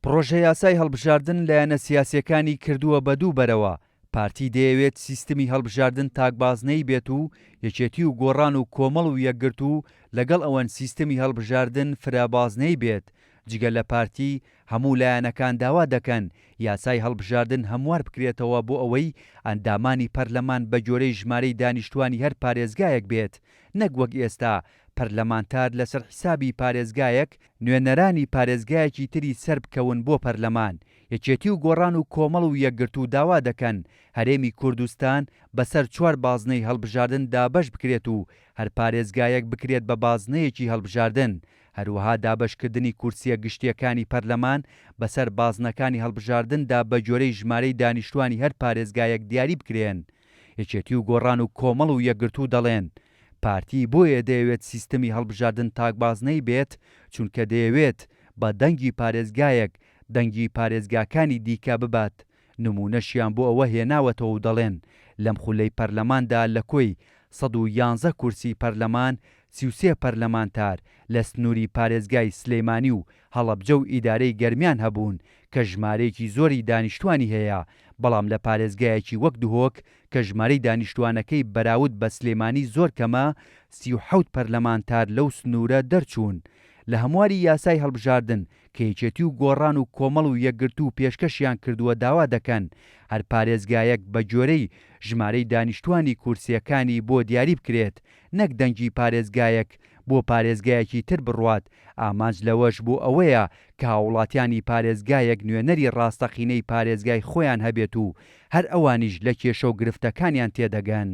پڕۆژە یاسای هەڵبژاردن لایەنە سیاسیەکانی کردووە بە دوو بەرەوە. پارتی دەیەوێت سیستمی هەڵبژاردن تاکبازنەی بێت و یەکێتی و گۆڕان و کۆمەڵ و یەکگرت و لەگەڵ ئەوەن سیستمی هەڵبژاردن فرابازنەی بێت. جگە لە پارتی هەموو لایەنەکان داوا دەکەن یاسای هەڵبژاردن هەموار بکرێتەوە بۆ ئەوەی ئەندامانی پەرلەمان بە جۆرەی ژمارەی دانیشتوانی هەر پارێزگایەک بێت، نەک وەک ئێستا پەرلەمانتار لەسەر حسابی پارێزگایەک نوێنەرانی پارێزگایەکی تری سەر بکەون بۆ پەرلەمان. یەکێتی و گۆڕان و کۆمەڵ و یەکگرت و داوا دەکەن هەرێمی کوردستان بەسەر 4 بازنەی هەڵبژاردن دابەش بکرێت و هەر پارێزگایەک بکرێت بە بازنەیەکی هەڵبژاردن. هەروەها دابەشکردنی کورسیە گشتیەکانی پەرلەمان بەسەر بازنەکانی هەڵبژاردندا بە جۆرەی ژمارەی دانیشتوانی هەر پارێزگایەک دیاری بکرێن. یەکێتی و گۆڕان و کۆمەڵ و یەکگرت و دەڵێن پارتی بۆیە دەیەوێت سیستمی هەڵبژاردن تاکبازنەی بێت، چونکە دەیەوێت بە دەنگی پارێزگایەک دەنگی پارێزگاکانی دیکە ببات. نمونەشیان بۆ ئەوە هێناوەتەوە و دەڵێن لەم خولەی پەرلەماندا لە کۆی 111 کورسی پەرلەمان 33 پەرلەمانتار لە سنووری پارێزگای سلێمانی و هەڵەبجە و ئیدارەی گەرمیان هەبوون کە ژمارەیەکی زۆری دانیشتوانی هەیە، بەڵام لە پارێزگایەکی وەک دوهۆک کە ژمارەی دانیشتوانەکەی بەراورد بە سلێمانی زۆر کەمە 37 پەرلەمانتار لەو سنوورە دەرچوون. لە هەمواری یاسای هەڵبژاردن کە یەکێتی و گۆڕان و کۆمەڵ و یەکگرت و پێشکەشیان کردووە داوا دەکەن هەر پارێزگایەک بە جۆرەی ژمارەی دانیشتوانی کورسیەکانی بۆ دیاری بکرێت، نەک دەنگی پارێزگایەک بۆ پارێزگایەکی تر بڕوات. ئامانج لەوەش بۆ ئەوەیە کە هاوڵاتیانی پارێزگایەک نوێنەری ڕاستەقینەی پارێزگای خۆیان هەبێت و هەر ئەوانیش لە کێشە و گرفتەکانیان تێدەگەن.